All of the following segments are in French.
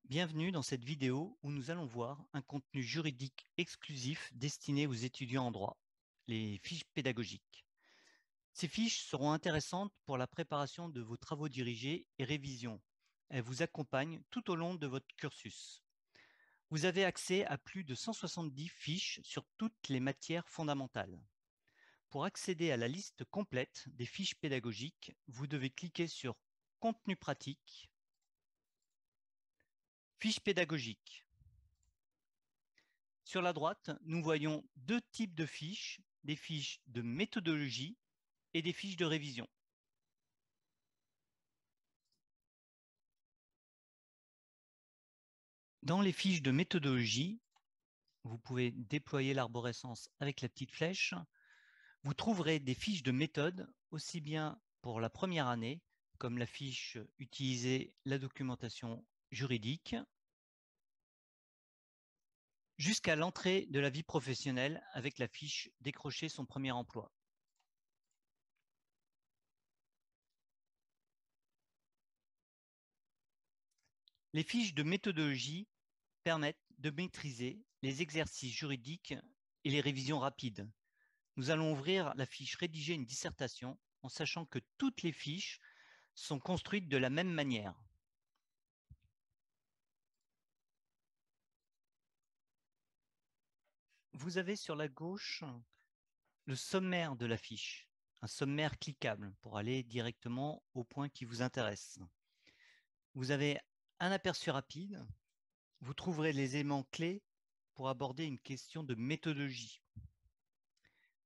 Bienvenue dans cette vidéo où nous allons voir un contenu juridique exclusif destiné aux étudiants en droit, les fiches pédagogiques. Ces fiches seront intéressantes pour la préparation de vos travaux dirigés et révisions. Elles vous accompagnent tout au long de votre cursus. Vous avez accès à plus de 170 fiches sur toutes les matières fondamentales. Pour accéder à la liste complète des fiches pédagogiques, vous devez cliquer sur « Contenu pratique »,« Fiches pédagogiques ». Sur la droite, nous voyons deux types de fiches, des fiches de méthodologie et des fiches de révision. Dans les fiches de méthodologie, vous pouvez déployer l'arborescence avec la petite flèche. Vous trouverez des fiches de méthode, aussi bien pour la première année, comme la fiche « Utiliser la documentation juridique », jusqu'à l'entrée de la vie professionnelle avec la fiche « Décrocher son premier emploi ». Les fiches de méthodologie permettent de maîtriser les exercices juridiques et les révisions rapides. Nous allons ouvrir la fiche « Rédiger une dissertation » en sachant que toutes les fiches sont construites de la même manière. Vous avez sur la gauche le sommaire de la fiche, un sommaire cliquable pour aller directement au point qui vous intéresse. Vous avez un aperçu rapide. Vous trouverez les éléments clés pour aborder une question de méthodologie.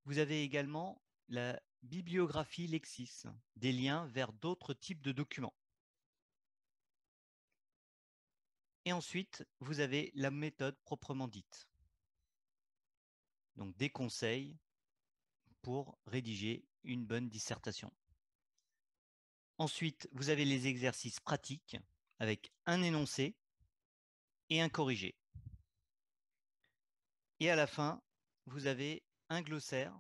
Vous avez également la bibliographie Lexis, des liens vers d'autres types de documents. Et ensuite, vous avez la méthode proprement dite. Donc des conseils pour rédiger une bonne dissertation. Ensuite, vous avez les exercices pratiques avec un énoncé et un corrigé. Et à la fin, vous avez un glossaire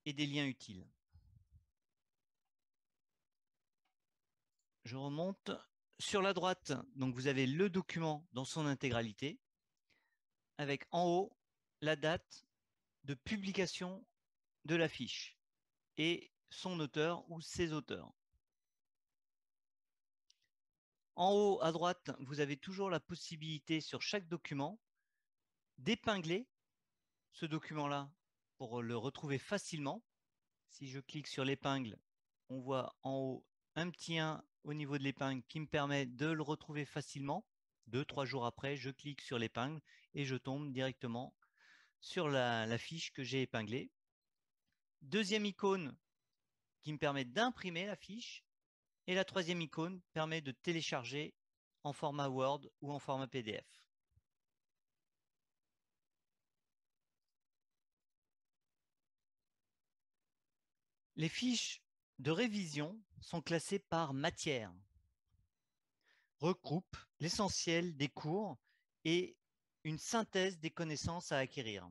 et des liens utiles. Je remonte. Sur la droite, donc vous avez le document dans son intégralité, avec en haut la date de publication de la fiche et son auteur ou ses auteurs. En haut à droite, vous avez toujours la possibilité sur chaque document d'épingler ce document-là pour le retrouver facilement. Si je clique sur l'épingle, on voit en haut un petit 1 au niveau de l'épingle qui me permet de le retrouver facilement. 2-3 jours après, je clique sur l'épingle et je tombe directement sur la fiche que j'ai épinglée. Deuxième icône qui me permet d'imprimer la fiche. Et la troisième icône permet de télécharger en format Word ou en format PDF. Les fiches de révision sont classées par matière, regroupent l'essentiel des cours et une synthèse des connaissances à acquérir,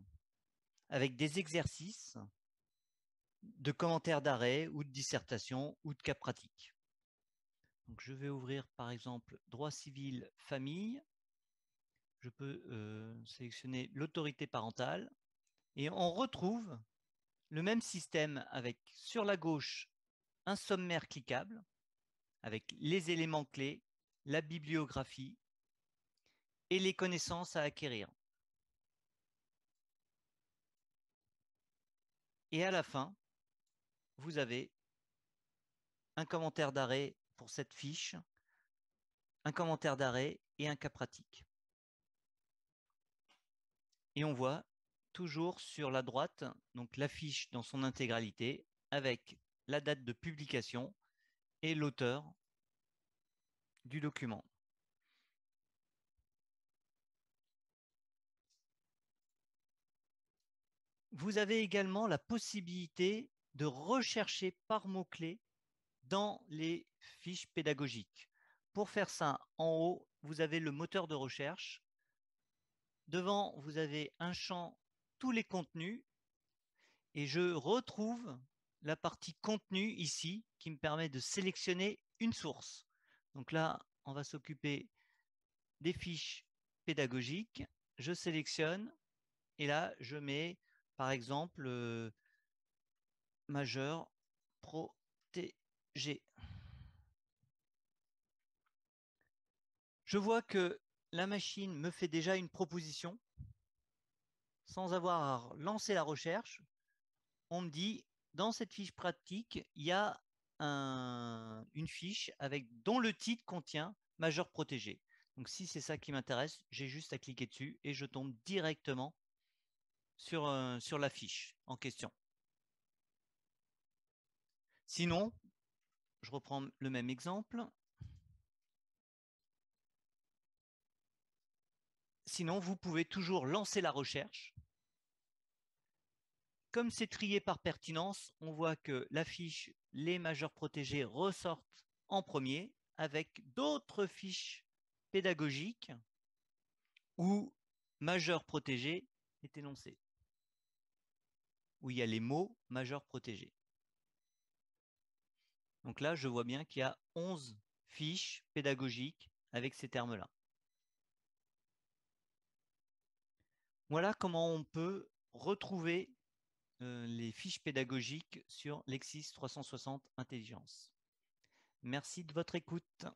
avec des exercices de commentaires d'arrêt ou de dissertation ou de cas pratiques. Donc, je vais ouvrir par exemple droit civil famille. Je peux sélectionner l'autorité parentale et on retrouve le même système avec sur la gauche un sommaire cliquable avec les éléments clés, la bibliographie et les connaissances à acquérir. Et à la fin, vous avez un commentaire d'arrêt pour cette fiche, un commentaire d'arrêt et un cas pratique. Et on voit toujours sur la droite donc la fiche dans son intégralité avec la date de publication et l'auteur du document. Vous avez également la possibilité de rechercher par mots-clés dans les fiches pédagogiques. Pour faire ça, en haut, vous avez le moteur de recherche. Devant, vous avez un champ tous les contenus et je retrouve la partie contenu ici qui me permet de sélectionner une source. Donc là, on va s'occuper des fiches pédagogiques, je sélectionne et là, je mets par exemple majeur protégé. Je vois que la machine me fait déjà une proposition. Sans avoir lancé la recherche, on me dit, dans cette fiche pratique, il y a une fiche dont le titre contient majeur protégé. Donc si c'est ça qui m'intéresse, j'ai juste à cliquer dessus et je tombe directement sur la fiche en question. Sinon, je reprends le même exemple. Sinon, vous pouvez toujours lancer la recherche. Comme c'est trié par pertinence, on voit que la fiche les majeurs protégés ressortent en premier avec d'autres fiches pédagogiques où majeur protégé est énoncé, où il y a les mots majeurs protégés. Donc là, je vois bien qu'il y a 11 fiches pédagogiques avec ces termes-là. Voilà comment on peut retrouver les fiches pédagogiques sur Lexis 360 Intelligence. Merci de votre écoute.